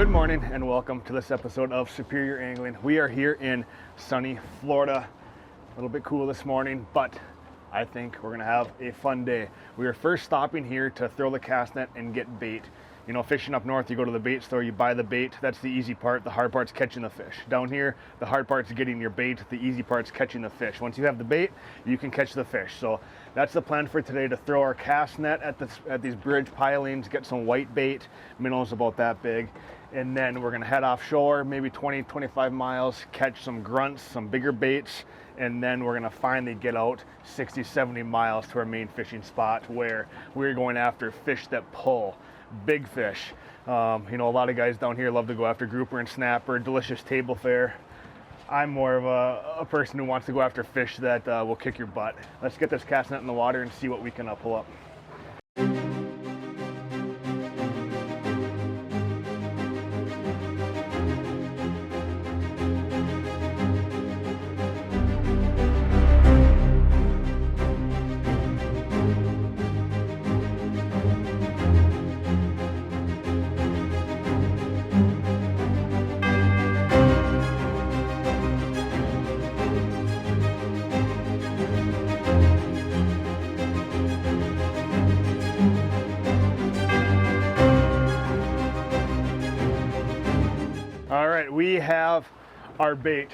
Good morning and welcome to this episode of Superior Angling. We are here in sunny Florida. A little bit cool this morning, but I think we're gonna have a fun day. We are first stopping here to throw the cast net and get bait. You know, fishing up north, you go to the bait store, you buy the bait. That's the easy part. The hard part's catching the fish. Down here, the hard part's getting your bait. The easy part's catching the fish. Once you have the bait, you can catch the fish. So that's the plan for today, to throw our cast net at these bridge pilings, get some white bait, minnows about that big. And then we're gonna head offshore, maybe 20, 25 miles, catch some grunts, some bigger baits, and then we're gonna finally get out 60, 70 miles to our main fishing spot where we're going after fish that pull. Big fish. You know, a lot of guys down here love to go after grouper and snapper, delicious table fare. I'm more of a person who wants to go after fish that will kick your butt. Let's get this cast net in the water and see what we can pull up. All right, we have our bait.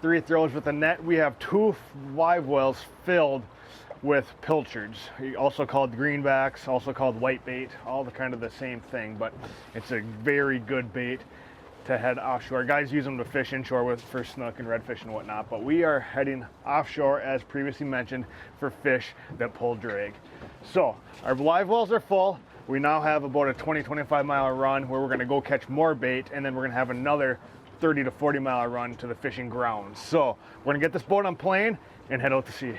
3 throws with a net. We have 2 live wells filled with pilchards, also called greenbacks, also called white bait, all the kind of the same thing, but it's a very good bait to head offshore. Guys use them to fish inshore for snook and redfish and whatnot, but we are heading offshore, as previously mentioned, for fish that pull drag. So our live wells are full. We now have about a 20-25 mile run where we're going to go catch more bait, and then we're going to have another 30 to 40 mile run to the fishing grounds. So we're going to get this boat on plane and head out to sea.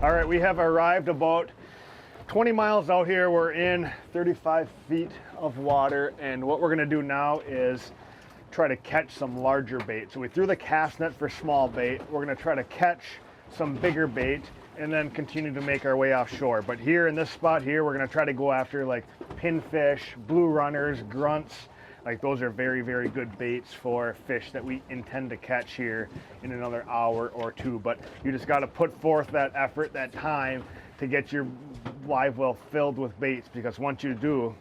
All right, we have arrived about 20 miles out here. We're in 35 feet of water, and what we're gonna do now is try to catch some larger bait. So we threw the cast net for small bait. We're gonna try to catch some bigger bait and then continue to make our way offshore. But here in this spot here, we're gonna try to go after like pinfish, blue runners, grunts. Like those are very, very good baits for fish that we intend to catch here in another hour or 2. But you just got to put forth that effort, that time to get your live well filled with baits, because once you do,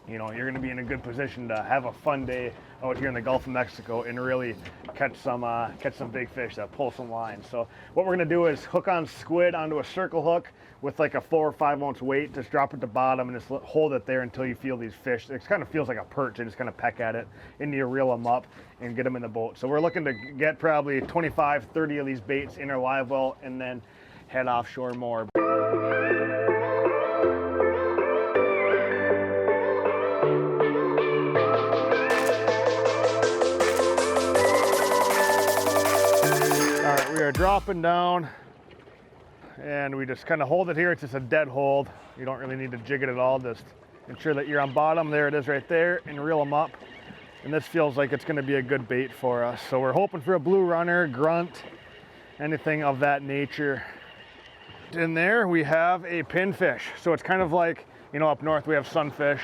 you know, you're going to be in a good position to have a fun day out here in the Gulf of Mexico and really catch some big fish that pull some lines. So what we're going to do is hook on squid onto a circle hook with like a 4 or 5 ounce weight. Just drop it at the bottom and just hold it there until you feel these fish. It kind of feels like a perch. You just kind of peck at it and you reel them up and get them in the boat. So we're looking to get probably 25, 30 of these baits in our live well and then head offshore more. We are dropping down and we just kind of hold it here. It's just a dead hold. You don't really need to jig it at all. Just ensure that you're on bottom. There it is right there, and reel them up. And this feels like it's going to be a good bait for us. So we're hoping for a blue runner, grunt, anything of that nature. In there we have a pinfish. So it's kind of like, you know, up north we have sunfish.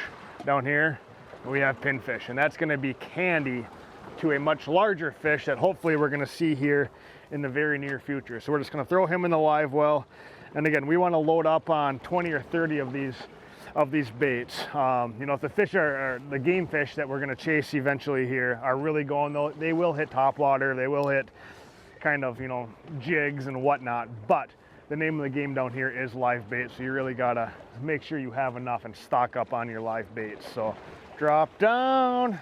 Down here we have pinfish, and that's going to be candy to a much larger fish that hopefully we're going to see here in the very near future. So we're just going to throw him in the live well, and again, we want to load up on 20 or 30 of these baits. You know, if the fish are the game fish that we're going to chase eventually here are really going, they will hit topwater, they will hit kind of, you know, jigs and whatnot, but the name of the game down here is live bait, so you really got to make sure you have enough and stock up on your live baits. So drop down,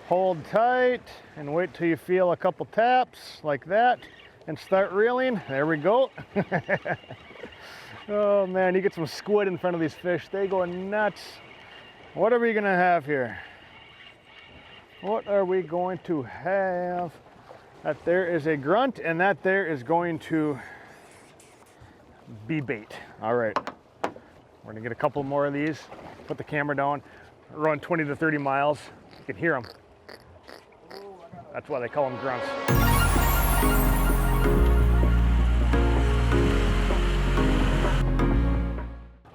hold tight, and wait till you feel a couple taps like that and start reeling. There we go. Oh man, you get some squid in front of these fish, they go nuts. What are we gonna have here? What are we going to have? That there is a grunt, and that there is going to be bait. All right, we're gonna get a couple more of these, put the camera down, run 20 to 30 miles. You can hear them. That's why they call them grunts.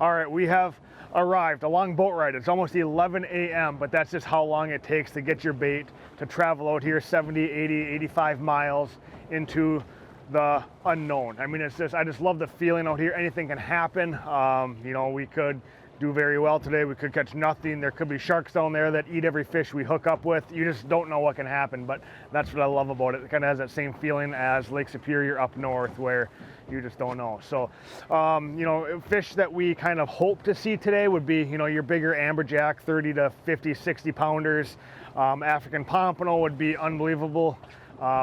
All right, we have arrived. A long boat ride. It's almost 11 a.m., but that's just how long it takes to get your bait to travel out here 70, 80, 85 miles into the unknown. I mean, it's just, I just love the feeling out here. Anything can happen. You know, we could do very well today. We could catch nothing. There could be sharks down there that eat every fish we hook up with. You just don't know what can happen, but that's what I love about it. It kind of has that same feeling as Lake Superior up north, where you just don't know. So, you know, fish that we kind of hope to see today would be, you know, your bigger amberjack, 30 to 50, 60 pounders. African pompano would be unbelievable.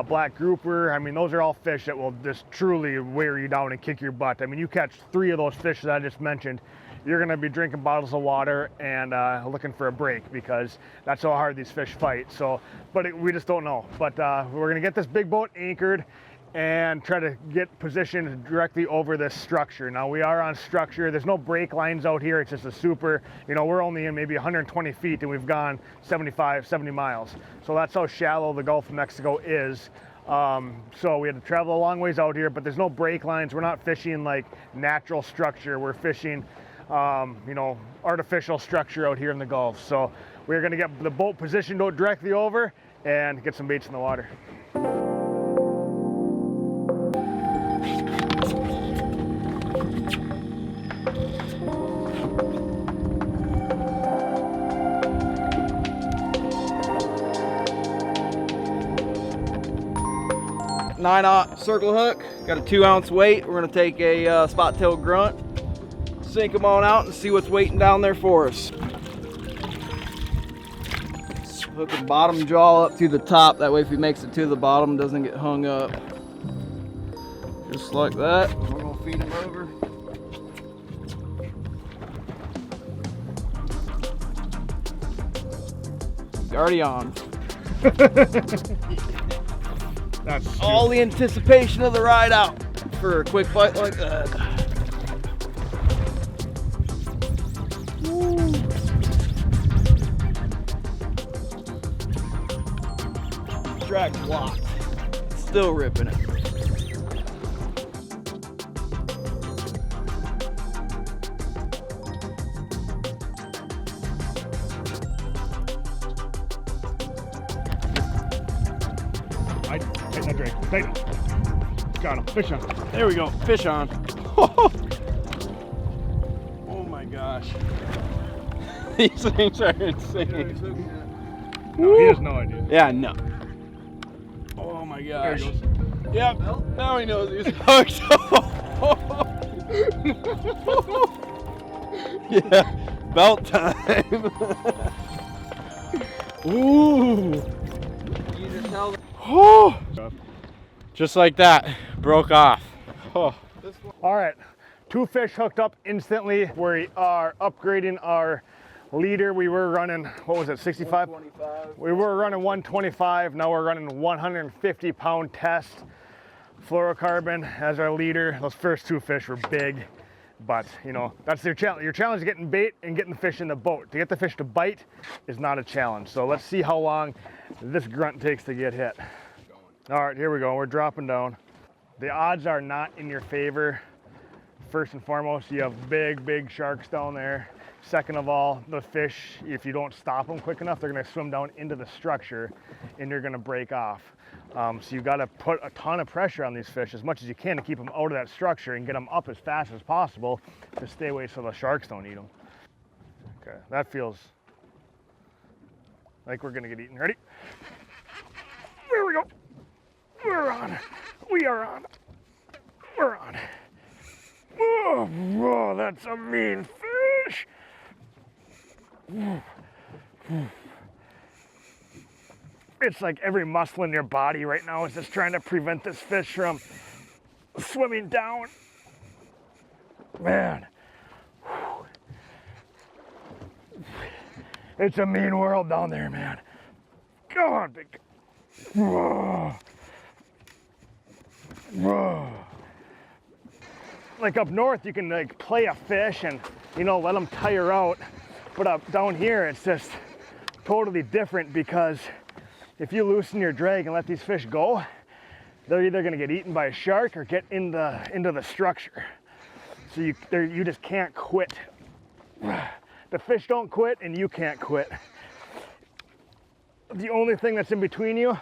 Black grouper, I mean, those are all fish that will just truly wear you down and kick your butt. I mean, you catch 3 of those fish that I just mentioned, you're gonna be drinking bottles of water and looking for a break, because that's how hard these fish fight. So, but we just don't know. But we're gonna get this big boat anchored and try to get positioned directly over this structure. Now we are on structure. There's no break lines out here. It's just a super, you know, we're only in maybe 120 feet and we've gone 75, 70 miles. So that's how shallow the Gulf of Mexico is. So we had to travel a long ways out here, but there's no break lines. We're not fishing like natural structure. We're fishing, you know, artificial structure out here in the Gulf. So we're gonna get the boat positioned directly over and get some baits in the water. Nine-aught circle hook, got a 2-ounce weight. We're gonna take a spot tail grunt, sink them on out and see what's waiting down there for us. Hook the bottom jaw up to the top, that way if he makes it to the bottom, it doesn't get hung up. Just like that. We're gonna feed him over. He's already on. That's all the anticipation of the ride out for a quick bite like that. Woo. Track locked. Still ripping it. Take that drink. Take it. Got him. Fish on. There we go. Fish on. Oh my gosh. These things are insane. No, he has no idea. Yeah, no. Oh my gosh. There he goes. Yep. Now he knows he's hooked. Yeah. Belt time. Ooh. Oh. Just like that, broke off. Oh. All right, 2 fish hooked up instantly. We are upgrading our leader. We were running, what was it, 65? 125. We were running 125. Now we're running 150-pound test. Fluorocarbon as our leader. Those first 2 fish were big, but you know, that's your challenge. Your challenge is getting bait and getting the fish in the boat. To get the fish to bite is not a challenge. So let's see how long this grunt takes to get hit. All right, here we go. We're dropping down. The odds are not in your favor. First and foremost, you have big sharks down there. Second of all, the fish, if you don't stop them quick enough, they're gonna swim down into the structure and you're gonna break off. So you've gotta put a ton of pressure on these fish as much as you can to keep them out of that structure and get them up as fast as possible to stay away so the sharks don't eat them. Okay, that feels like we're gonna get eaten. Ready? There we go. We're on. We are on. We're on. Oh, whoa, that's a mean fish. It's like every muscle in your body right now is just trying to prevent this fish from swimming down. Man. It's a mean world down there, man. Come on, big. Whoa. Whoa. like up north, you can like play a fish and, you know, let them tire out. But up down here, it's just totally different, because if you loosen your drag and let these fish go, they're either gonna get eaten by a shark or get into the structure. So you just can't quit. The fish don't quit and you can't quit. The only thing that's in between you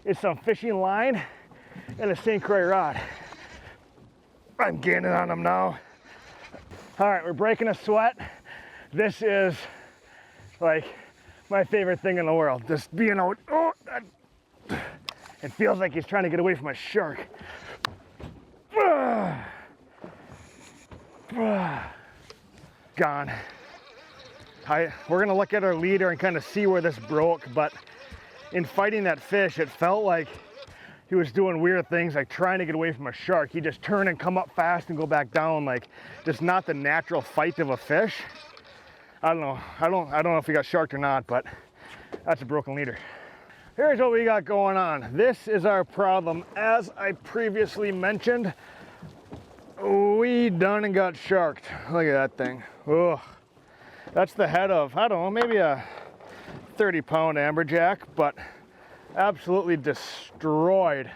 is some fishing line and a St. Croix rod. I'm gaining on them now. All right, we're breaking a sweat. This is like my favorite thing in the world. Just being out, oh, it feels like he's trying to get away from a shark. Gone. We're gonna look at our leader and kind of see where this broke, but in fighting that fish, it felt like he was doing weird things, like trying to get away from a shark. He just turn and come up fast and go back down, like just not the natural fight of a fish. I don't know. I don't know if he got sharked or not, but that's a broken leader. Here's what we got going on. This is our problem. As I previously mentioned, we done and got sharked. Look at that thing. Ugh. That's the head of, I don't know, maybe a 30-pound amberjack, but absolutely destroyed.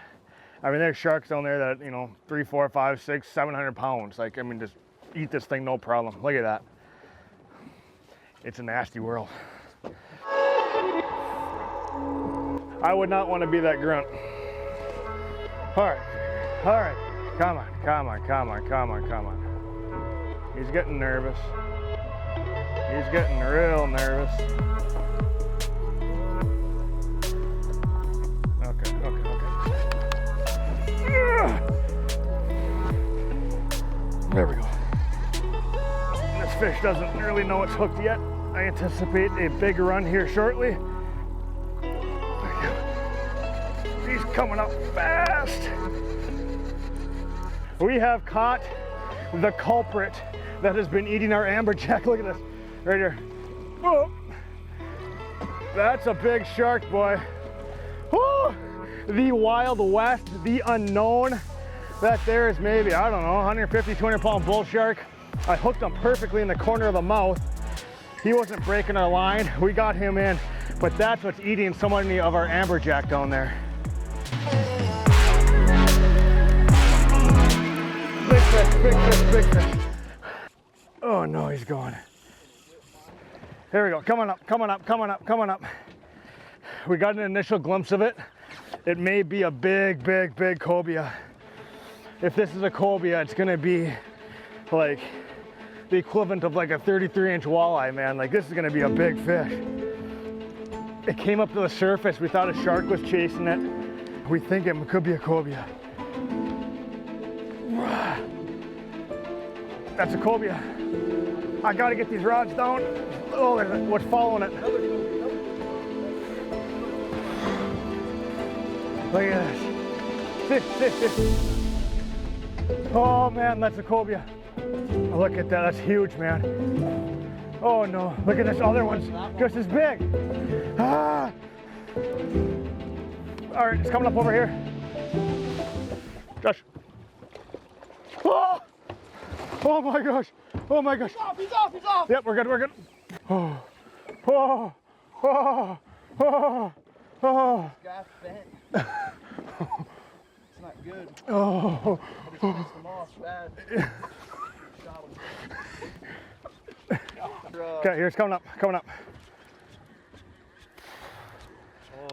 I mean, there's sharks down there that, you know, 3, 4, 5, 6, 700 pounds. Like, I mean, just eat this thing, no problem. Look at that. It's a nasty world. I would not want to be that grunt. All right, come on. He's getting nervous. He's getting real nervous. Okay. There we go. This fish doesn't really know it's hooked yet. I anticipate a big run here shortly. He's coming up fast. We have caught the culprit that has been eating our amberjack. Look at this, right here. Oh, that's a big shark, boy. Woo! The Wild West, the unknown. That there is maybe, I don't know, 150, 200-pound bull shark. I hooked him perfectly in the corner of the mouth. He wasn't breaking our line. We got him in, but that's what's eating so many of our amberjack down there. Big fish. Oh no, he's gone. Here we go, coming up. We got an initial glimpse of it. It may be a big cobia. If this is a cobia, it's gonna be like the equivalent of like a 33-inch walleye, man. Like, this is gonna be a big fish. It came up to the surface. We thought a shark was chasing it. We think it could be a cobia. That's a cobia. I gotta get these rods down. Oh, what's following it? Look at this. Oh man, that's a cobia. Look at that, that's huge, man. Oh no, look at this other one's just as big. Ah. All right, it's coming up over here. Josh. Oh, oh my gosh. He's off. Yep, we're good. Oh. Guy's bent. It's not good. Oh. I just pissed him off bad. Shot him. Okay, here it's coming up.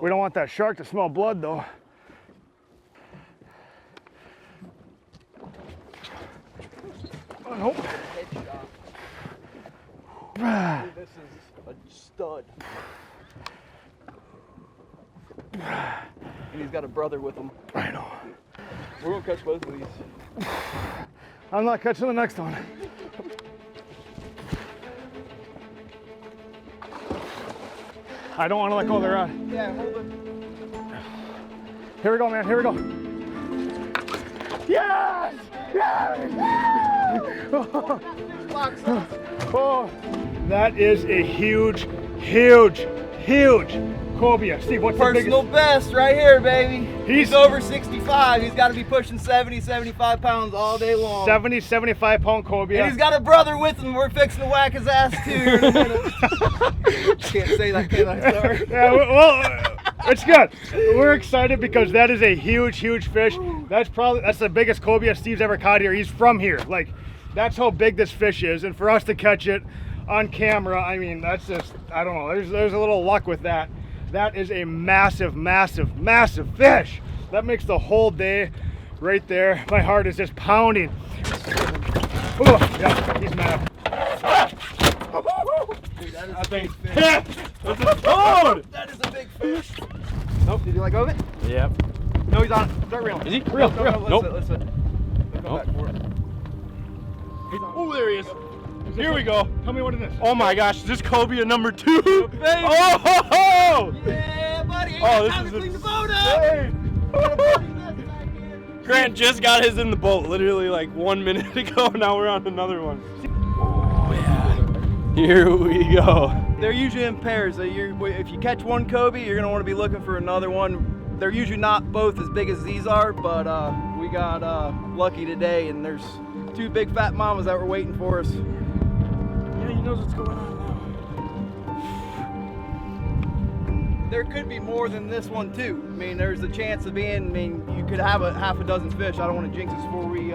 We don't want that shark to smell blood, though. Oh, nope. Headshot. This is a stud. And he's got a brother with him. I know. We're gonna catch both of these. I'm not catching the next one. I don't want to let go of the rod. Yeah, hold it. Here we go, man. Here we go. Yes! Oh, that is a huge cobia. Steve, what's the Personal biggest? best right here, baby. He's over 65. He's got to be pushing 70, 75 pounds all day long. 70, 75 pound cobia. And he's got a brother with him. We're fixing to whack his ass too here in a minute. Can't say that, can I? Sorry. Yeah, well, it's good. We're excited because that is a huge, huge fish. That's the biggest cobia Steve's ever caught here. He's from here. Like, that's how big this fish is. And for us to catch it on camera, I mean, that's just, I don't know. There's a little luck with that. That is a massive, massive, massive fish. That makes the whole day right there. My heart is just pounding. Oh, yeah, he's mad. Dude, that is a big fish. That is a big fish. Nope, did you let go of it? Yep. No, he's on it. Start reeling. Is he? No, Reel, no, reel. no, Nope. let's sit. Let's go back for it. Oh, there he is. Here we go. Tell me what it is. Oh my gosh, is this cobia number 2? Oh! Yeah, buddy. Oh, this Time is to clean the boat up. Grant just got his in the boat literally like 1 minute ago. Now we're on another one. Oh yeah. Here we go. They're usually in pairs. If you catch one cobia, you're gonna want to be looking for another one. They're usually not both as big as these are, but we got lucky today, and there's 2 big fat mamas that were waiting for us. Yeah, he knows what's going on now. There could be more than this one too. I mean, there's a chance of being. I mean, you could have a half a dozen fish. I don't want to jinx us before we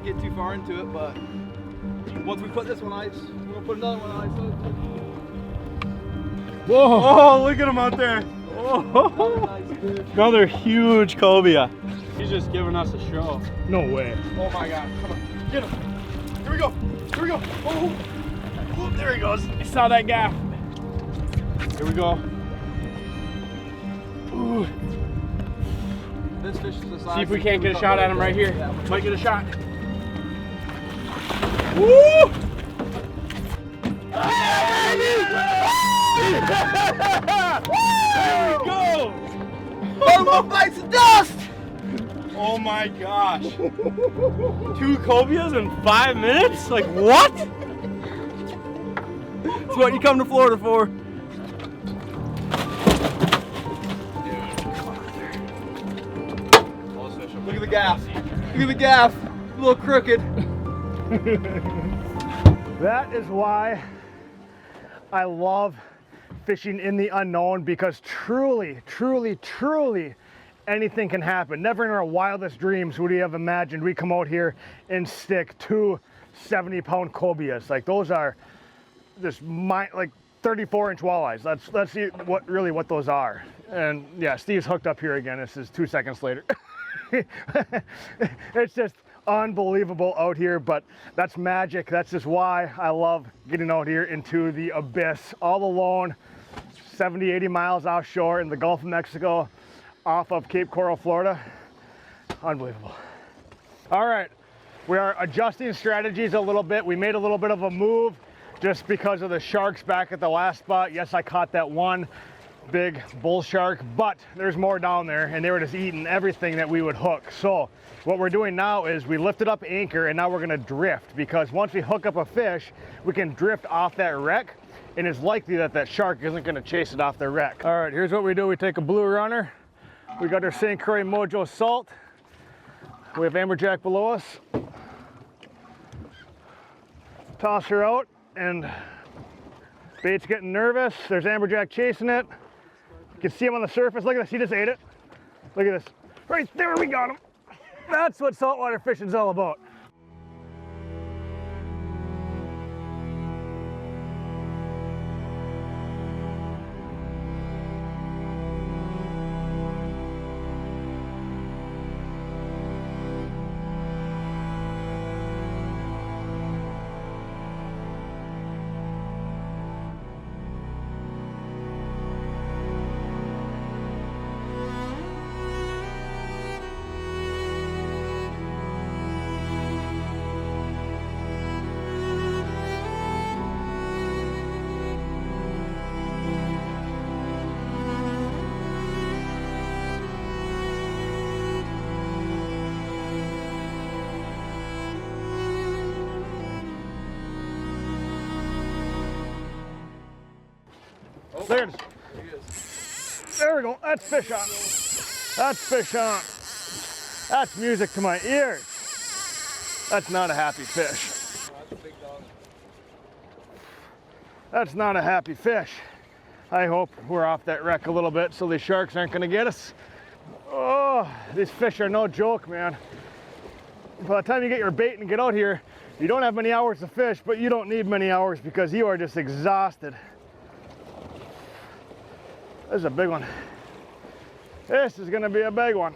get too far into it, but once we put this one on ice, we're gonna put another one on ice. Whoa! Oh, look at him out there. Another nice fish. Another huge cobia. He's just giving us a show. No way. Oh my god, come on, get him. Here we go, here we go. Oh, oh, there he goes. I saw that gaff. Here we go. Ooh. This fish is the size. See if we can't get a shot at him right here. Yeah. Might get a shot. Woo! There we go! One bites of dust! Oh my gosh. 2 cobias in 5 minutes? Like what? That's what you come to Florida for. Look at the gaff. Look at the gaff. A little crooked. That is why I love fishing in the unknown, because truly, truly, truly, anything can happen. Never in our wildest dreams would we have imagined we come out here and stick 2 70-pound cobias. Like, those are just like 34-inch walleyes. Let's see what those are. And yeah, Steve's hooked up here again. This is 2 seconds later. It's just unbelievable out here, but that's magic. That's just why I love getting out here into the abyss all alone, 70, 80 miles offshore in the Gulf of Mexico, off of Cape Coral, Florida. Unbelievable. All right, we are adjusting strategies a little bit. We made a little bit of a move just because of the sharks back at the last spot. Yes, I caught that one big bull shark, but there's more down there, and they were just eating everything that we would hook. So what we're doing now is we lifted up anchor, and now we're gonna drift, because once we hook up a fish, we can drift off that wreck, and it's likely that that shark isn't gonna chase it off the wreck. All right, here's what we do. We take a blue runner. We got our St. Croix Mojo salt. We have amberjack below us. Toss her out, and bait's getting nervous. There's amberjack chasing it. You can see him on the surface. Look at this, he just ate it. Look at this. Right there, we got him. That's what saltwater fishing's all about. There it is. There we go. That's fish on. That's fish on. That's music to my ears. That's not a happy fish. That's not a happy fish. I hope we're off that wreck a little bit so these sharks aren't gonna get us. Oh, these fish are no joke, man. By the time you get your bait and get out here, you don't have many hours to fish, but you don't need many hours because you are just exhausted. This is a big one. This is gonna be a big one.